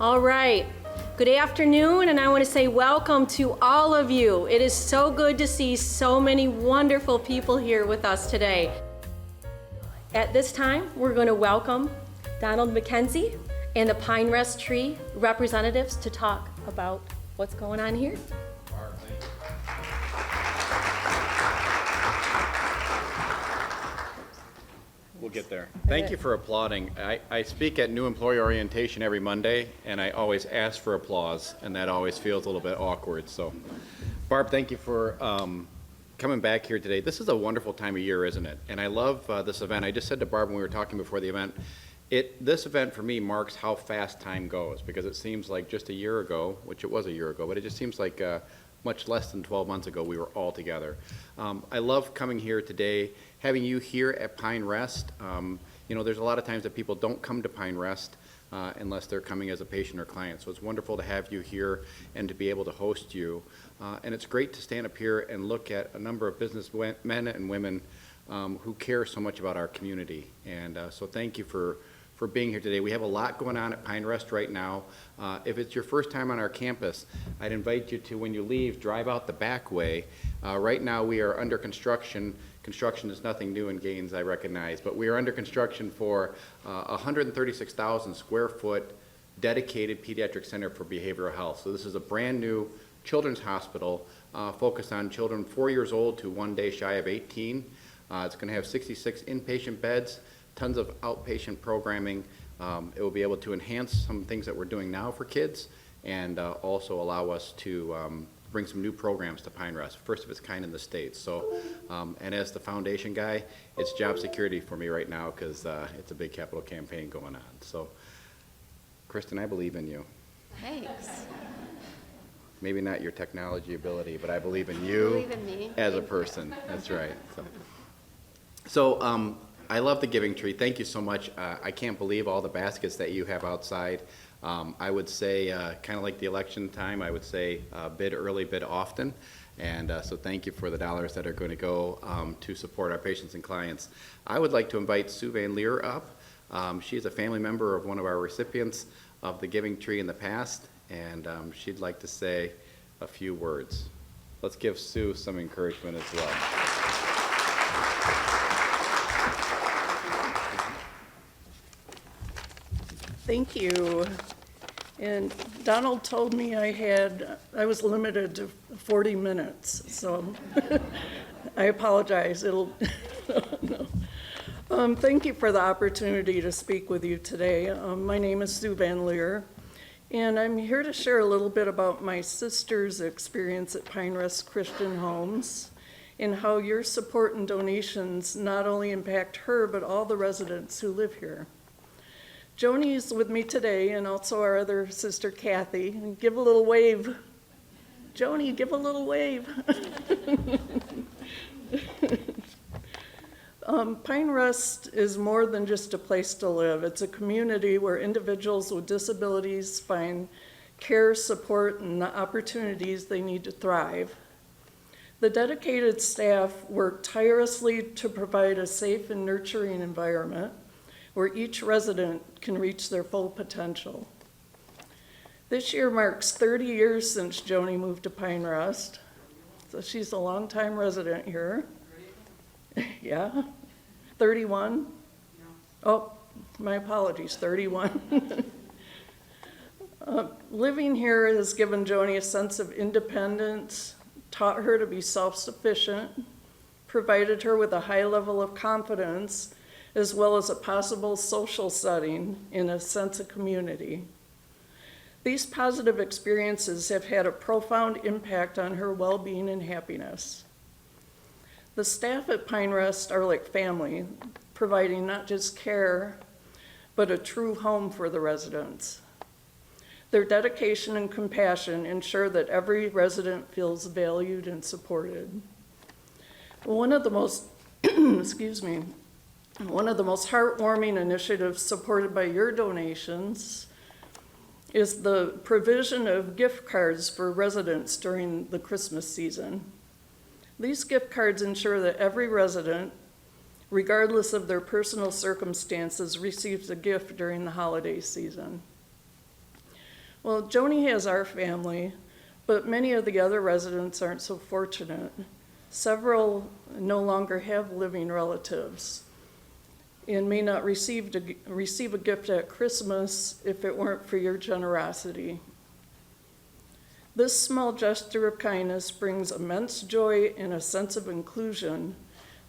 All right. Good afternoon, and I want to say welcome to all of you. It is so good to see so many wonderful people here with us today. At this time, we're going to welcome Donald McKenzie and the Pine Rest Tree representatives to talk about what's going on here. We'll get there. Thank you for applauding. I speak at new employee orientation every Monday, and I always ask for applause, and that always feels a little bit awkward. So, Barb, thank you for coming back here today. This is a wonderful time of year, isn't it? And I love this event. I just said to Barb when we were talking before the event, this event for me marks how fast time goes, because it seems like just a year ago, which it was a year ago, but it just seems like much less than 12 months ago we were all together. I love coming here today, having you here at Pine Rest. You know, there's a lot of times that people don't come to Pine Rest unless they're coming as a patient or client. So it's wonderful to have you here and to be able to host you. And it's great to stand up here and look at a number of businessmen and women who care so much about our community. And so thank you for being here today. We have a lot going on at Pine Rest right now. If it's your first time on our campus, I'd invite you to, when you leave, drive out the back way. Right now we are under construction. Construction is nothing new in Gaines, I recognize, but we are under construction for a 136,000 square foot dedicated pediatric center for behavioral health. So this is a brand new children's hospital focused on children 4 years old to 1 day shy of 18. It's going to have 66 inpatient beds, tons of outpatient programming. It will be able to enhance some things that we're doing now for kids, and also allow us to bring some new programs to Pine Rest, first of its kind in the state. So, and as the foundation guy, it's job security for me right now, because it's a big capital campaign going on. So, Kristen, I believe in you. Thanks. Maybe not your technology ability, but I believe in you. Believe in me. As a person. That's right. So I love the Giving Tree. Thank you so much. I can't believe all the baskets that you have outside. I would say, kind of like the election time, I would say bid early, bid often. And so thank you for the dollars that are going to go to support our patients and clients. I would like to invite Sue Van Leer up. She is a family member of one of our recipients of the Giving Tree in the past, and she'd like to say a few words. Let's give Sue some encouragement as well. Thank you. And Donald told me I was limited to 40 minutes, so I apologize. No. Thank you for the opportunity to speak with you today. My name is Sue Van Leer, and I'm here to share a little bit about my sister's experience at Pine Rest Christian Homes and how your support and donations not only impact her, but all the residents who live here. Joni is with me today, and also our other sister, Kathy. Give a little wave. Joni, give a little wave. Pine Rest is more than just a place to live. It's a community where individuals with disabilities find care, support, and the opportunities they need to thrive. The dedicated staff work tirelessly to provide a safe and nurturing environment where each resident can reach their full potential. This year marks 30 years since Joni moved to Pine Rest, so she's a longtime resident here. Yeah, 31? No. Oh, my apologies, 31. Living here has given Joni a sense of independence, taught her to be self-sufficient, provided her with a high level of confidence, as well as a possible social setting in a sense of community. These positive experiences have had a profound impact on her well-being and happiness. The staff at Pine Rest are like family, providing not just care, but a true home for the residents. Their dedication and compassion ensure that every resident feels valued and supported. One of the most, one of the most heartwarming initiatives supported by your donations is the provision of gift cards for residents during the Christmas season. These gift cards ensure that every resident, regardless of their personal circumstances, receives a gift during the holiday season. Well, Joni has our family, but many of the other residents aren't so fortunate. Several no longer have living relatives and may not receive a gift at Christmas if it weren't for your generosity. This small gesture of kindness brings immense joy and a sense of inclusion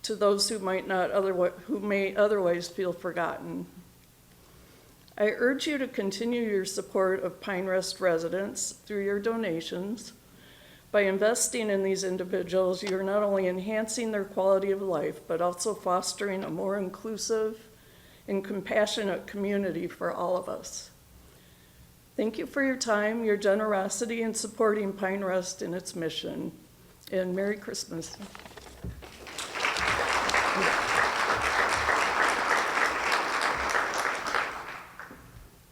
to those who may otherwise feel forgotten. I urge you to continue your support of Pine Rest residents through your donations. By investing in these individuals, you're not only enhancing their quality of life, but also fostering a more inclusive and compassionate community for all of us. Thank you for your time, your generosity in supporting Pine Rest in its mission, and Merry Christmas.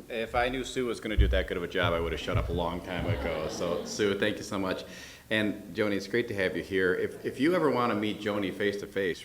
If I knew Sue was going to do that good of a job, I would have shut up a long time ago. So, Sue, thank you so much. And Joni, it's great to have you here. If you ever want to meet Joni face to face,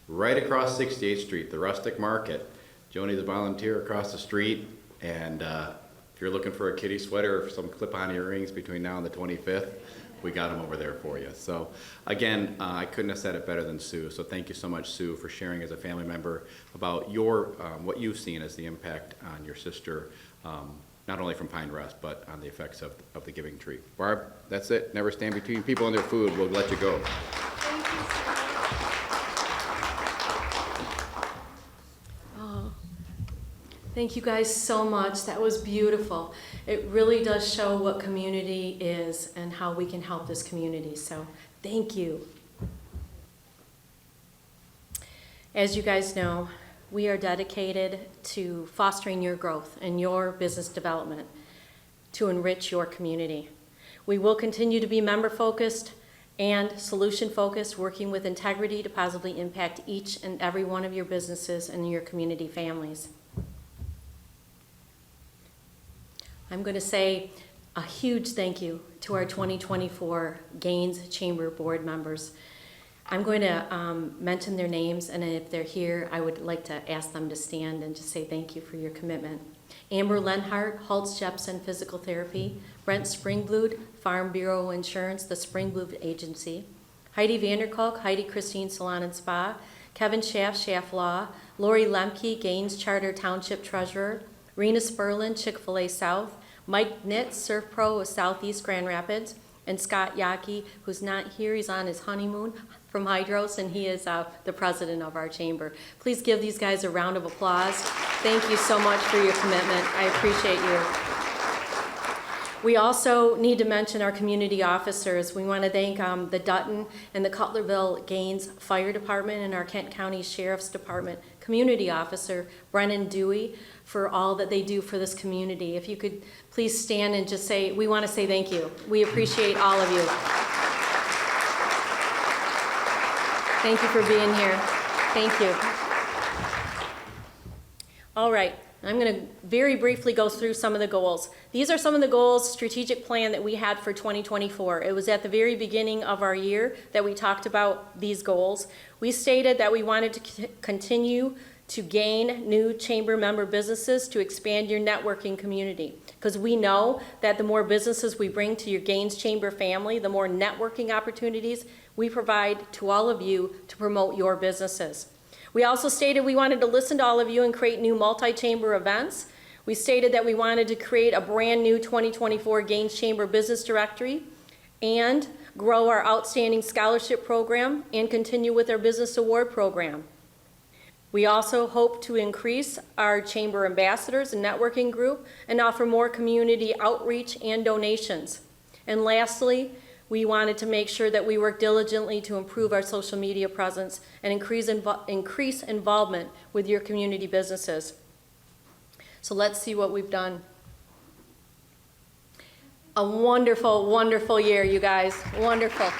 right across 68th Street, the Rustic Market, Joni's a volunteer across the street. And if you're looking for a kitty sweater or some clip-on earrings between now and the 25th, we got them over there for you. So again, I couldn't have said it better than Sue. So thank you so much, Sue, for sharing as a family member about your what you've seen as the impact on your sister, not only from Pine Rest, but on the effects of the Giving Tree. Barb, that's it. Never stand between people and their food. We'll let you go. Thank you so much. Oh, thank you guys so much. That was beautiful. It really does show what community is and how we can help this community. So thank you. As you guys know, we are dedicated to fostering your growth and your business development to enrich your community. We will continue to be member-focused and solution-focused, working with integrity to positively impact each and every one of your businesses and your community families. I'm going to say a huge thank you to our 2024 Gaines Chamber Board members. I'm going to mention their names, and if they're here, I would like to ask them to stand and just say thank you for your commitment. Amber Lenhart, Holtz Jepson Physical Therapy, Brent Springblood, Farm Bureau Insurance, the Springblood Agency, Heidi Vanderkolk, Heidi Christine Salon and Spa, Kevin Schaff, Schaff Law, Lori Lemke, Gaines Charter Township Treasurer, Rena Sperlin, Chick-fil-A South, Mike Nitt, Surf Pro of Southeast Grand Rapids, and Scott Yaki, who's not here, he's on his honeymoon from Hydros, and he is the president of our chamber. Please give these guys a round of applause. Thank you so much for your commitment. I appreciate you. We also need to mention our community officers. We want to thank the Dutton and the Cutlerville Gaines Fire Department and our Kent County Sheriff's Department community officer, Brennan Dewey, for all that they do for this community. If you could please stand and just say, we want to say thank you. We appreciate all of you. Thank you for being here. Thank you. All right, I'm going to very briefly go through some of the goals. These are some of the goals, strategic plan that we had for 2024. It was at the very beginning of our year that we talked about these goals. We stated that we wanted to continue to gain new chamber member businesses to expand your networking community. Because we know that the more businesses we bring to your Gaines Chamber family, the more networking opportunities we provide to all of you to promote your businesses. We also stated we wanted to listen to all of you and create new multi-chamber events. We stated that we wanted to create a brand new 2024 Gaines Chamber Business Directory and grow our outstanding scholarship program and continue with our business award program. We also hope to increase our chamber ambassadors and networking group and offer more community outreach and donations. And lastly, we wanted to make sure that we work diligently to improve our social media presence and increase involvement with your community businesses. So let's see what we've done. A wonderful, wonderful year, you guys. Wonderful.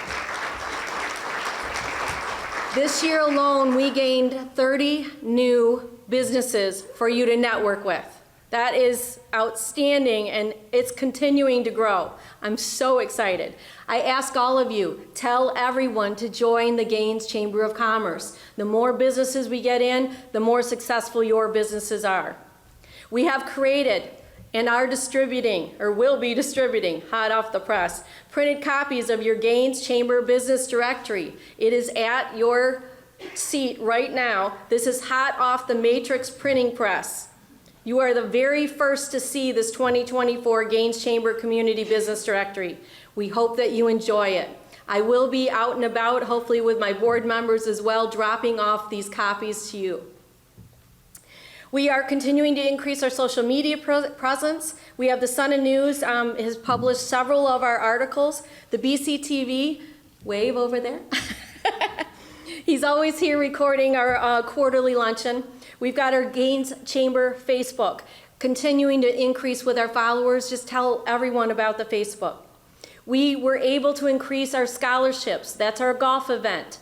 This year alone, we gained 30 new businesses for you to network with. That is outstanding, and it's continuing to grow. I'm so excited. I ask all of you, tell everyone to join the Gaines Chamber of Commerce. The more businesses we get in, the more successful your businesses are. We have created and are distributing, or will be distributing, hot off the press, printed copies of your Gaines Chamber Business Directory. It is at your seat right now. This is hot off the Matrix printing press. You are the very first to see this 2024 Gaines Chamber Community Business Directory. We hope that you enjoy it. I will be out and about, hopefully with my board members as well, dropping off these copies to you. We are continuing to increase our social media presence. We have the Sun and News has published several of our articles. The BCTV, wave over there. He's always here recording our quarterly luncheon. We've got our Gaines Chamber Facebook, continuing to increase with our followers. Just tell everyone about the Facebook. We were able to increase our scholarships. That's our golf event.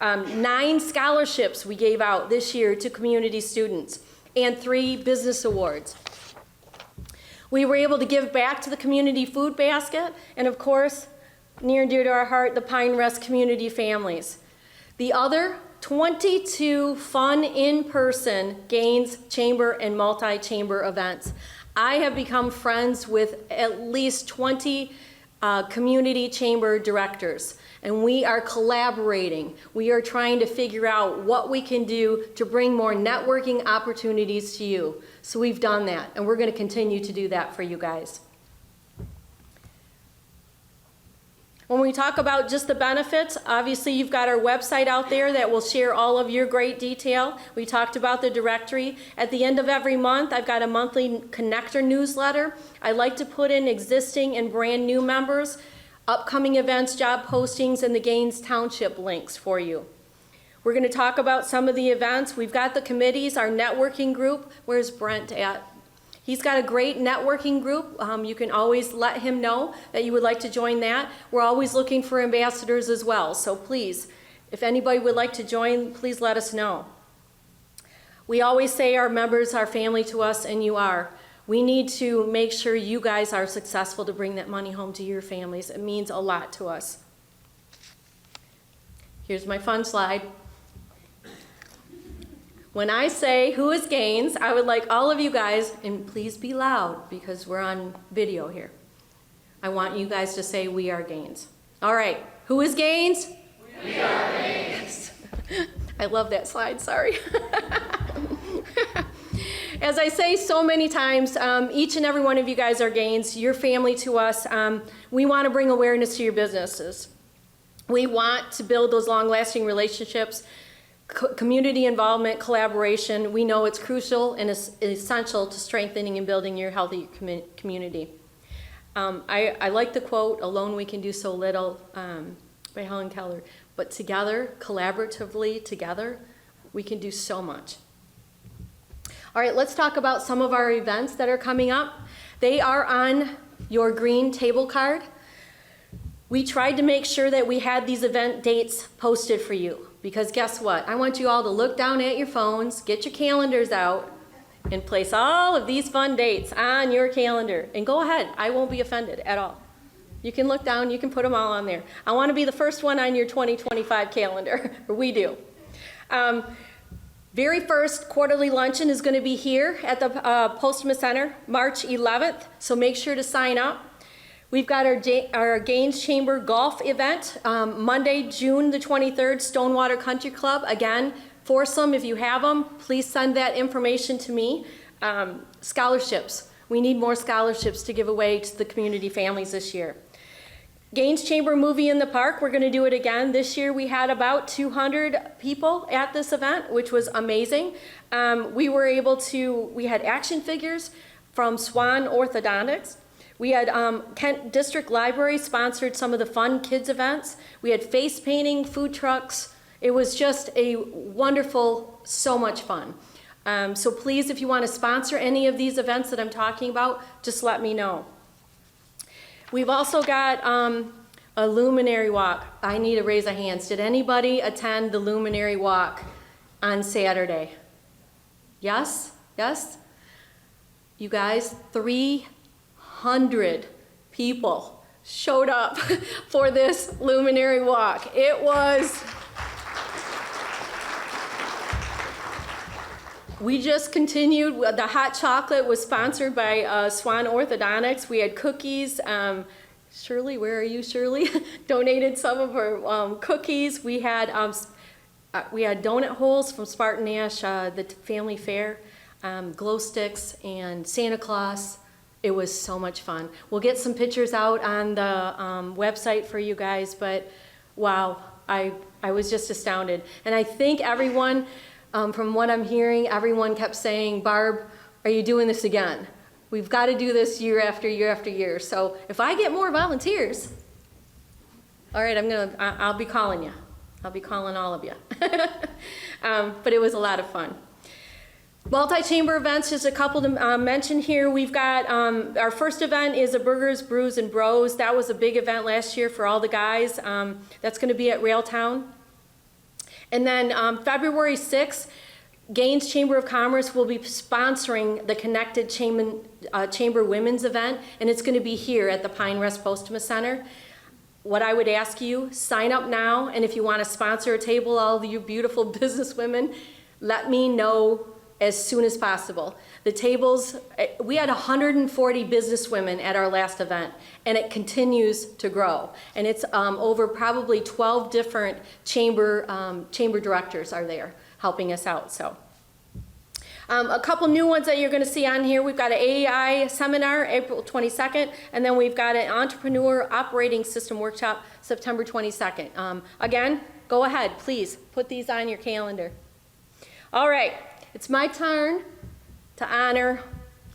9 scholarships we gave out this year to community students, and 3 business awards. We were able to give back to the community food basket, and of course, near and dear to our heart, the Pine Rest community families. The other 22 fun in-person Gaines Chamber and multi-chamber events. I have become friends with at least 20 community chamber directors, and we are collaborating. We are trying to figure out what we can do to bring more networking opportunities to you. So we've done that, and we're going to continue to do that for you guys. When we talk about just the benefits, obviously you've got our website out there that will share all of your great detail. We talked about the directory. At the end of every month, I've got a monthly connector newsletter. I like to put in existing and brand new members, upcoming events, job postings, and the Gaines Township links for you. We're going to talk about some of the events. We've got the committees, our networking group. Where's Brent at? He's got a great networking group. You can always let him know that you would like to join that. We're always looking for ambassadors as well. So please, if anybody would like to join, please let us know. We always say our members are family to us, and you are. We need to make sure you guys are successful to bring that money home to your families. It means a lot to us. Here's my fun slide. When I say who is Gaines, I would like all of you guys, and please be loud because we're on video here. I want you guys to say we are Gaines. All right, who is Gaines? We are Gaines. I love that slide, sorry. As I say so many times, each and every one of you guys are Gaines. You're family to us. We want to bring awareness to your businesses. We want to build those long-lasting relationships. Community involvement, collaboration, we know it's crucial and it's essential to strengthening and building your healthy community. I like the quote, "Alone we can do so little," by Helen Keller, but together, collaboratively together, we can do so much. All right, let's talk about some of our events that are coming up. They are on your green table card. We tried to make sure that we had these event dates posted for you. Because guess what? I want you all to look down at your phones, get your calendars out, and place all of these fun dates on your calendar. And go ahead, I won't be offended at all. You can look down, you can put them all on there. I want to be the first one on your 2025 calendar, or we do. Very first quarterly luncheon is going to be here at the Postma Center, March 11th, so make sure to sign up. We've got our Gaines Chamber Golf event, Monday, June the 23rd, Stonewater Country Club. Again, foursome, if you have them, please send that information to me. Scholarships. We need more scholarships to give away to the community families this year. Gaines Chamber Movie in the Park, we're going to do it again. This year we had about 200 people at this event, which was amazing. We had action figures from Swan Orthodontics. We had Kent District Library sponsored some of the fun kids events. We had face painting, food trucks. It was just a wonderful, so much fun. So please, if you want to sponsor any of these events that I'm talking about, just let me know. We've also got a luminary walk. I need to raise a hand. Did anybody attend the luminary walk on Saturday? Yes? Yes? You guys, 300 people showed up for this luminary walk. We just continued. The hot chocolate was sponsored by Swan Orthodontics. We had cookies. Shirley, where are you, Shirley? Donated some of her cookies. We had donut holes from Spartan Nash, the family fair, glow sticks, and Santa Claus. It was so much fun. We'll get some pictures out on the website for you guys, but wow, I was just astounded. And I think everyone, from what I'm hearing, everyone kept saying, Barb, are you doing this again? We've got to do this year after year after year. So if I get more volunteers, all right, I'll be calling you. I'll be calling all of you. But it was a lot of fun. Multi-chamber events, just a couple to mention here. We've got, our first event is a Burgers, Brews, and Bros. That was a big event last year for all the guys. That's going to be at Railtown. And then February 6th, Gaines Chamber of Commerce will be sponsoring the Connected Chamber Women's event, and it's going to be here at the Pine Rest Postuma Center. What I would ask you, sign up now, and if you want to sponsor a table, all of you beautiful business women, let me know as soon as possible. The tables, we had 140 business women at our last event, and it continues to grow. And it's over probably 12 different chamber directors are there helping us out. So a couple new ones that you're going to see on here. We've got an AEI seminar, April 22nd, and then we've got an Entrepreneur Operating System Workshop, September 22nd. Again, go ahead, please put these on your calendar. All right. It's my turn to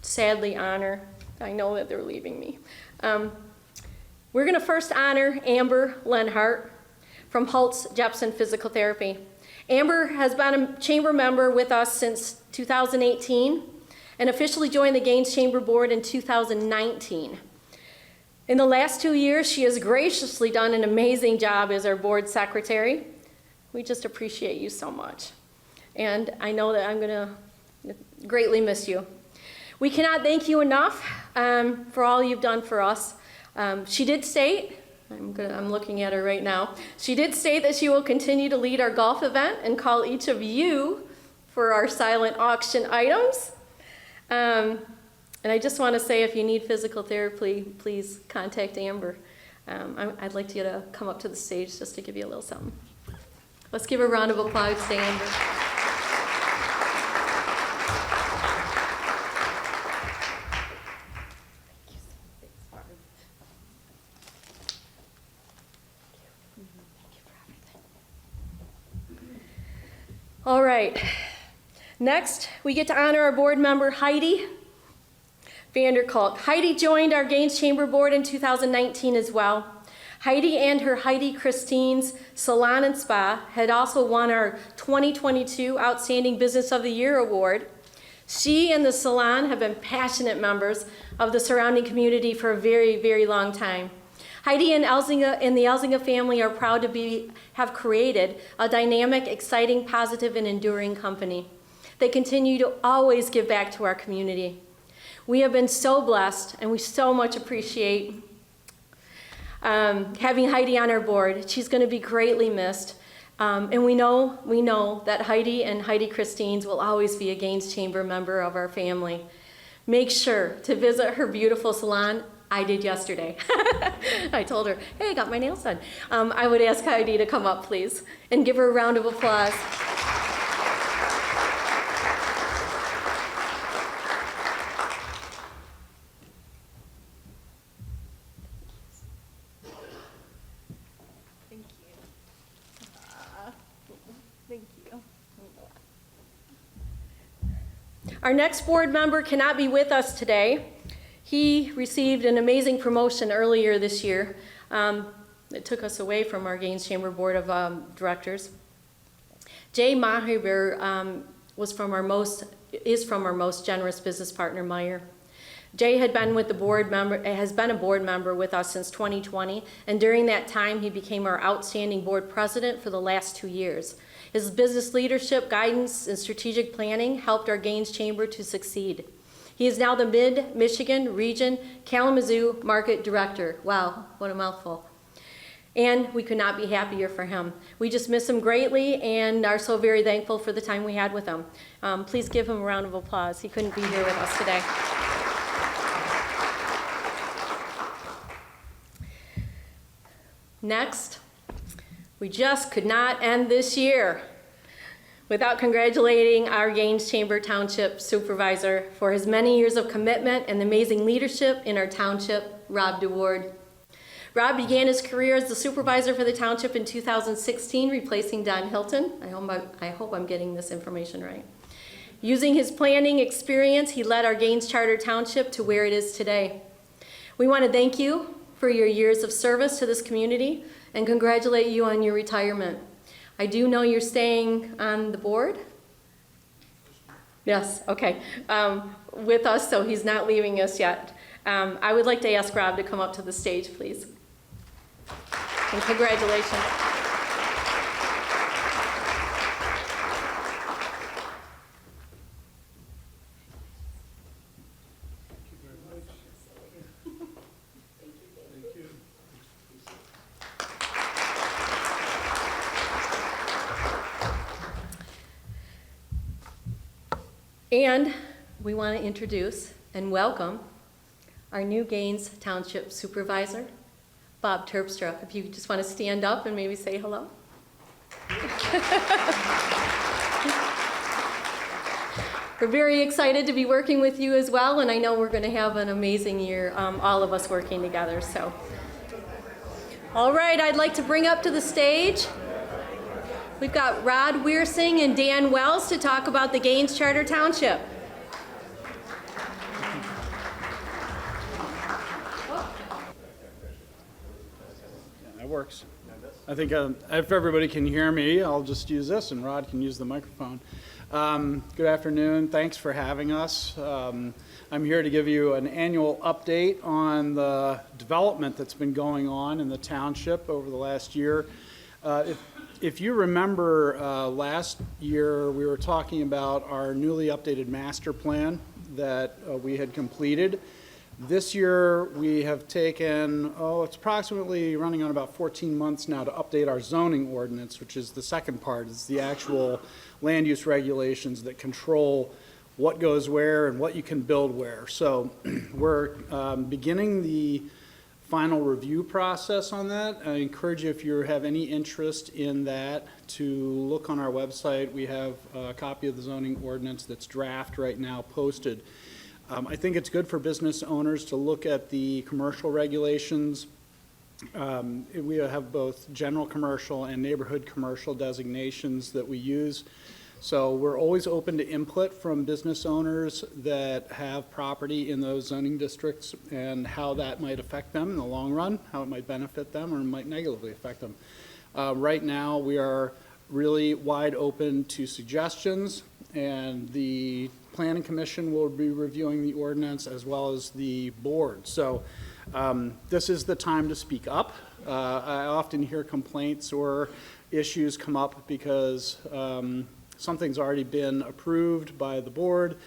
sadly honor, I know that they're leaving me. We're going to first honor Amber Lenhart from Holtz Jepson Physical Therapy. Amber has been a chamber member with us since 2018 and officially joined the Gaines Chamber Board in 2019. In the last 2 years, she has graciously done an amazing job as our board secretary. We just appreciate you so much. And I know that I'm going to greatly miss you. We cannot thank you enough for all you've done for us. She did state, I'm looking at her right now, she did state that she will continue to lead our golf event and call each of you for our silent auction items. And I just want to say, if you need physical therapy, please contact Amber. I'd like you to come up to the stage just to give you a little something. Let's give a round of applause to Amber. All right, next we get to honor our board member Heidi Vanderkolk. Heidi joined our Gaines Chamber Board in 2019 as well. Heidi and her Heidi Christine's Salon and Spa had also won our 2022 Outstanding Business of the Year Award. She and the salon have been passionate members of the surrounding community for a very, very long time. Heidi and the Elzinga family are proud to have created a dynamic, exciting, positive, and enduring company. They continue to always give back to our community. We have been so blessed, and we so much appreciate having Heidi on our board. She's going to be greatly missed, and we know that Heidi and Heidi Christine's will always be a Gaines Chamber member of our family. Make sure to visit her beautiful salon. I did yesterday. I told her, hey, I got my nails done. I would ask Heidi to come up, please, and give her a round of applause. Thank you. Thank you. Our next board member cannot be with us today. He received an amazing promotion earlier this year. It took us away from our Gaines Chamber Board of Directors. Jay Mahiber is from our most generous business partner, Meyer. Jay has been a board member with us since 2020, and during that time he became our outstanding board president for the last 2 years. His business leadership, guidance, and strategic planning helped our Gaines Chamber to succeed. He is now the Mid-Michigan Region Kalamazoo Market Director. Wow, what a mouthful. And we could not be happier for him. We just miss him greatly and are so very thankful for the time we had with him. Please give him a round of applause. He couldn't be here with us today. Next, we just could not end this year without congratulating our Gaines Chamber Township Supervisor for his many years of commitment and amazing leadership in our township, Rob DeWard. Rob began his career as the supervisor for the township in 2016, replacing Don Hilton. I hope I'm getting this information right. Using his planning experience, he led our Gaines Charter Township to where it is today. We want to thank you for your years of service to this community and congratulate you on your retirement. I do know you're staying on the board? Yes, okay, with us, so he's not leaving us yet. I would like to ask Rob to come up to the stage, please. And congratulations. And we want to introduce and welcome our new Gaines Township Supervisor, Bob Terpstra. If you just want to stand up and maybe say hello. We're very excited to be working with you as well, and I know we're going to have an amazing year, all of us working together. So, all right, I'd like to bring up to the stage. We've got Rod Weersing and Dan Wells to talk about the Gaines Charter Township. That works. I think if everybody can hear me, I'll just use this and Rod can use the microphone. Good afternoon. Thanks for having us. I'm here to give you an annual update on the development that's been going on in the township over the last year. If you remember last year, we were talking about our newly updated master plan that we had completed. This year, we have taken, it's approximately running on about 14 months now to update our zoning ordinance, which is the second part. It's the actual land use regulations that control what goes where and what you can build where. So we're beginning the final review process on that. I encourage you, if you have any interest in that, to look on our website. We have a copy of the zoning ordinance that's draft right now posted. I think it's good for business owners to look at the commercial regulations. We have both general commercial and neighborhood commercial designations that we use. So we're always open to input from business owners that have property in those zoning districts and how that might affect them in the long run, how it might benefit them or might negatively affect them. Right now, we are really wide open to suggestions, and the Planning Commission will be reviewing the ordinance as well as the board. So this is the time to speak up. I often hear complaints or issues come up because something's already been approved by the board,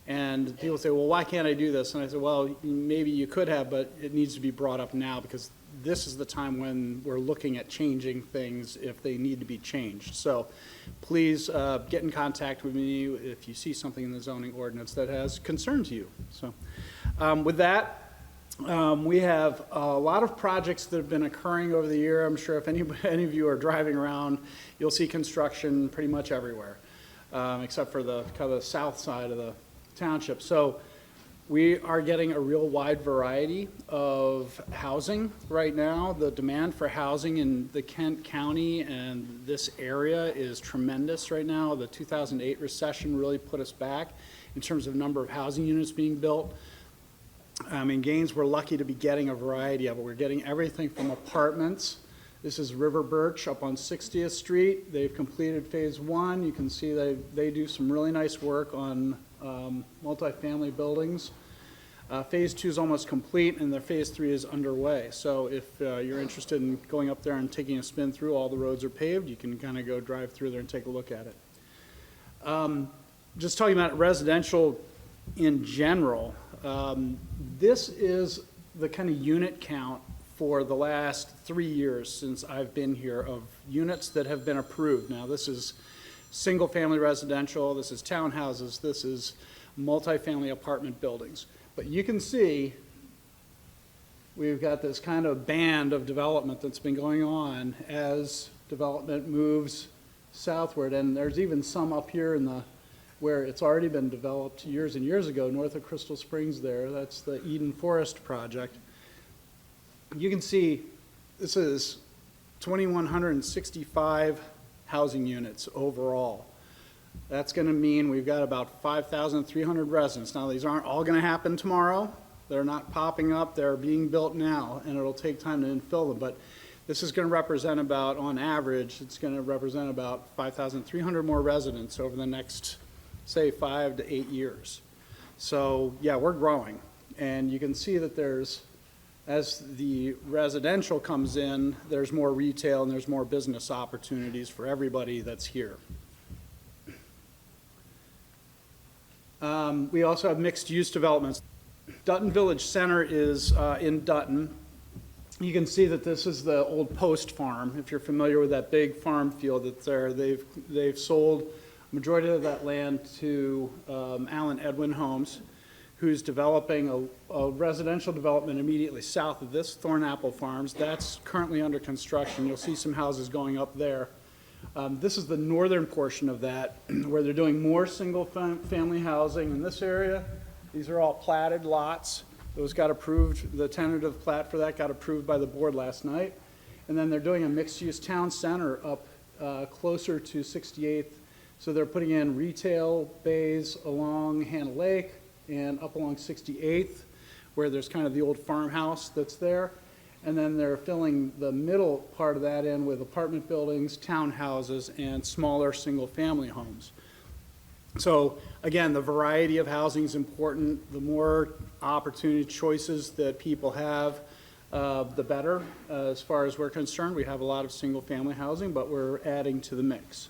and people say, well, why can't I do this? And I say, well, maybe you could have, but it needs to be brought up now because this is the time when we're looking at changing things if they need to be changed. So please get in contact with me if you see something in the zoning ordinance that has concern to you. So with that, we have a lot of projects that have been occurring over the year. I'm sure if any of you are driving around, you'll see construction pretty much everywhere, except for the kind of south side of the township. So we are getting a real wide variety of housing right now. The demand for housing in the Kent County and this area is tremendous right now. The 2008 recession really put us back in terms of number of housing units being built. In Gaines, we're lucky to be getting a variety of it. We're getting everything from apartments. This is River Birch up on 60th Street. They've completed phase 1. You can see they do some really nice work on multifamily buildings. Phase 2 is almost complete, and their phase 3 is underway. So if you're interested in going up there and taking a spin through, all the roads are paved. You can kind of go drive through there and take a look at it. Just talking about residential in general, this is the kind of unit count for the last 3 years since I've been here of units that have been approved. Now, this is single-family residential, this is townhouses, this is multifamily apartment buildings. But you can see we've got this kind of band of development that's been going on as development moves southward, and there's even some up here in the where it's already been developed years and years ago, north of Crystal Springs there. That's the Eden Forest project. You can see this is 2,165 housing units overall. That's going to mean we've got about 5,300 residents. Now, these aren't all going to happen tomorrow. They're not popping up. They're being built now, and it'll take time to infill them. But this is going to represent about, on average, it's going to represent about 5,300 more residents over the next, say, 5 to 8 years. So, yeah, we're growing. And you can see that there's, as the residential comes in, there's more retail and there's more business opportunities for everybody that's here. We also have mixed-use developments. Dutton Village Center is in Dutton. You can see that this is the old post farm. If you're familiar with that big farm field that's there, they've sold a majority of that land to Alan Edwin Homes, who's developing a residential development immediately south of this, Thornapple Farms. That's currently under construction. You'll see some houses going up there. This is the northern portion of that, where they're doing more single-family housing in this area. These are all platted lots. Those got approved, the tentative plat for that got approved by the board last night. And then they're doing a mixed-use town center up closer to 68th. So they're putting in retail bays along Hannah Lake and up along 68th, where there's kind of the old farmhouse that's there. And then they're filling the middle part of that in with apartment buildings, townhouses, and smaller single-family homes. So again, the variety of housing is important. The more opportunity choices that people have, the better. As far as we're concerned, we have a lot of single-family housing, but we're adding to the mix.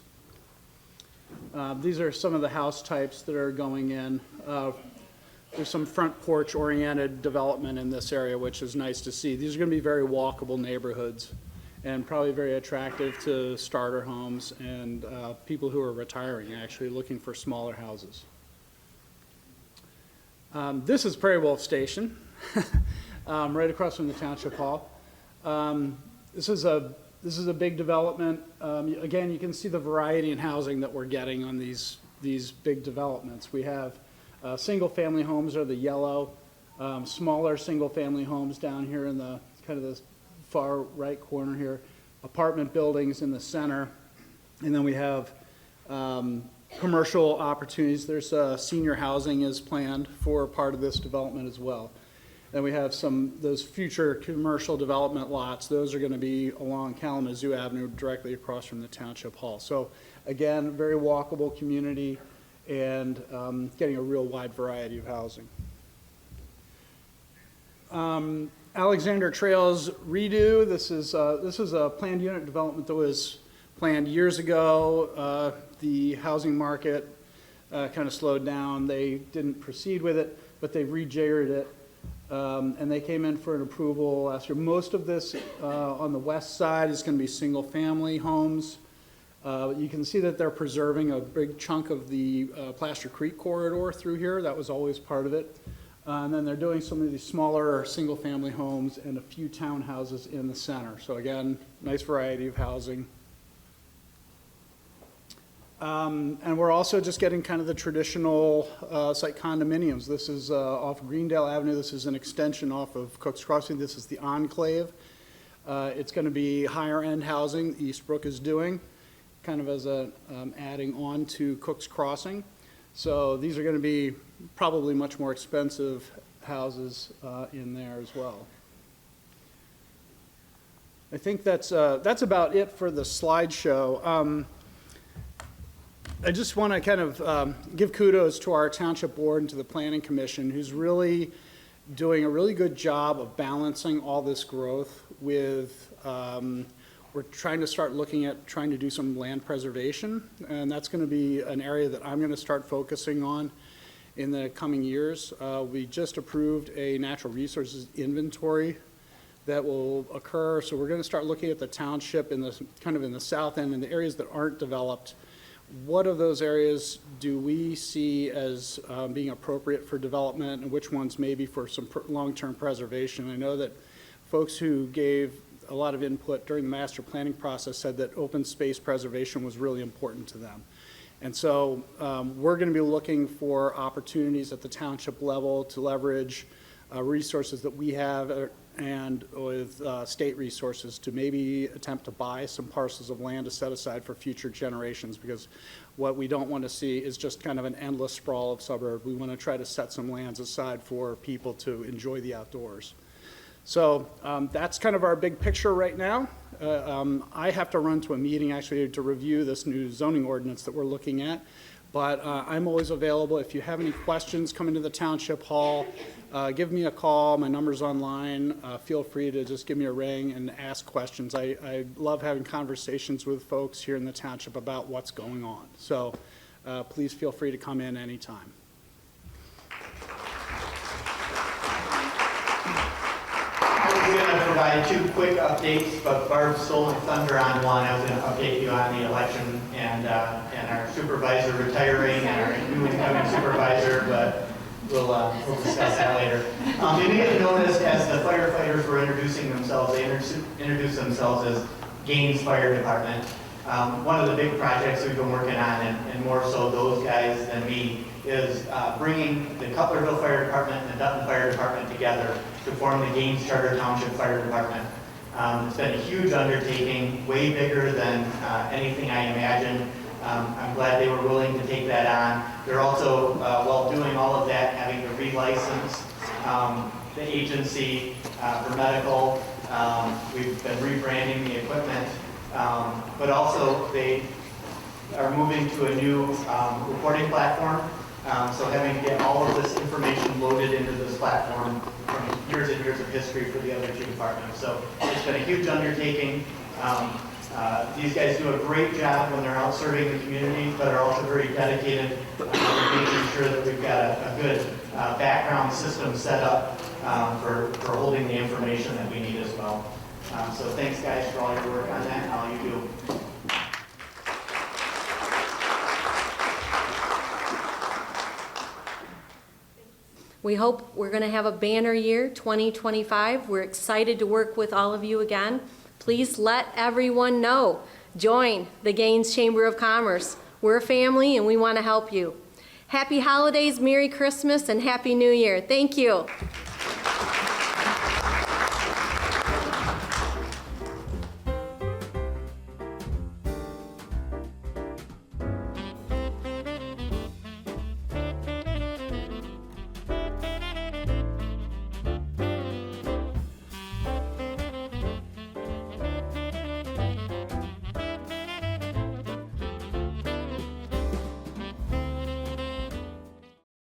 These are some of the house types that are going in. There's some front porch-oriented development in this area, which is nice to see. These are going to be very walkable neighborhoods and probably very attractive to starter homes and people who are retiring, actually looking for smaller houses. This is Prairie Wolf Station, right across from the Township Hall. This is a big development. Again, you can see the variety in housing that we're getting on these big developments. We have single-family homes are the yellow, smaller single-family homes down here in the kind of the far right corner here, apartment buildings in the center, and then we have commercial opportunities. There's senior housing is planned for part of this development as well. Then we have those future commercial development lots. Those are going to be along Kalamazoo Avenue directly across from the Township Hall. So again, very walkable community and getting a real wide variety of housing. Alexander Trails redo. This is a planned unit development that was planned years ago. The housing market kind of slowed down. They didn't proceed with it, but they rejiggered it, and they came in for an approval last year. Most of this on the west side is going to be single-family homes. You can see that they're preserving a big chunk of the Plaster Creek corridor through here. That was always part of it. And then they're doing some of these smaller single-family homes and a few townhouses in the center. So again, nice variety of housing. And we're also just getting kind of the traditional site condominiums. This is off Greendale Avenue. This is an extension off of Cook's Crossing. This is the Enclave. It's going to be higher-end housing Eastbrook is doing, kind of as a adding on to Cook's Crossing. So these are going to be probably much more expensive houses in there as well. I think that's about it for the slideshow. I just want to kind of give kudos to our township board and to the planning commission, who's really doing a really good job of balancing all this growth with we're trying to start looking at trying to do some land preservation, and that's going to be an area that I'm going to start focusing on in the coming years. We just approved a natural resources inventory that will occur. So we're going to start looking at the township in the kind of in the south end, in the areas that aren't developed. What of those areas do we see as being appropriate for development, and which ones maybe for some long-term preservation? I know that folks who gave a lot of input during the master planning process said that open space preservation was really important to them. And so we're going to be looking for opportunities at the township level to leverage resources that we have and with state resources to maybe attempt to buy some parcels of land to set aside for future generations, because what we don't want to see is just kind of an endless sprawl of suburb. We want to try to set some lands aside for people to enjoy the outdoors. So that's kind of our big picture right now. I have to run to a meeting actually to review this new zoning ordinance that we're looking at, but I'm always available. If you have any questions, come into the township hall, give me a call. My number's online. Feel free to just give me a ring and ask questions. I love having conversations with folks here in the township about what's going on. So please feel free to come in anytime. I'm going to provide 2 quick updates, but Barb stole my thunder on one. I was going to update you on the election and our supervisor retiring and our new incoming supervisor, but we'll discuss that later. You may have noticed as the firefighters were introducing themselves, they introduced themselves as Gaines Fire Department. One of the big projects we've been working on, and more so those guys than me, is bringing the Cutlerville Fire Department and the Dutton Fire Department together to form the Gaines Charter Township Fire Department. It's been a huge undertaking, way bigger than anything I imagined. I'm glad they were willing to take that on. They're also, while doing all of that, having to relicense the agency for medical. We've been rebranding the equipment, but also they are moving to a new reporting platform. So having to get all of this information loaded into this platform from years and years of history for the other 2 departments. So it's been a huge undertaking. These guys do a great job when they're out serving the community, but are also very dedicated to making sure that we've got a good background system set up for holding the information that we need as well. So thanks guys for all your work on that and all you do. We hope we're going to have a banner year, 2025. We're excited to work with all of you again. Please let everyone know. Join the Gaines Chamber of Commerce. We're a family and we want to help you. Happy holidays, Merry Christmas, and Happy New Year. Thank you.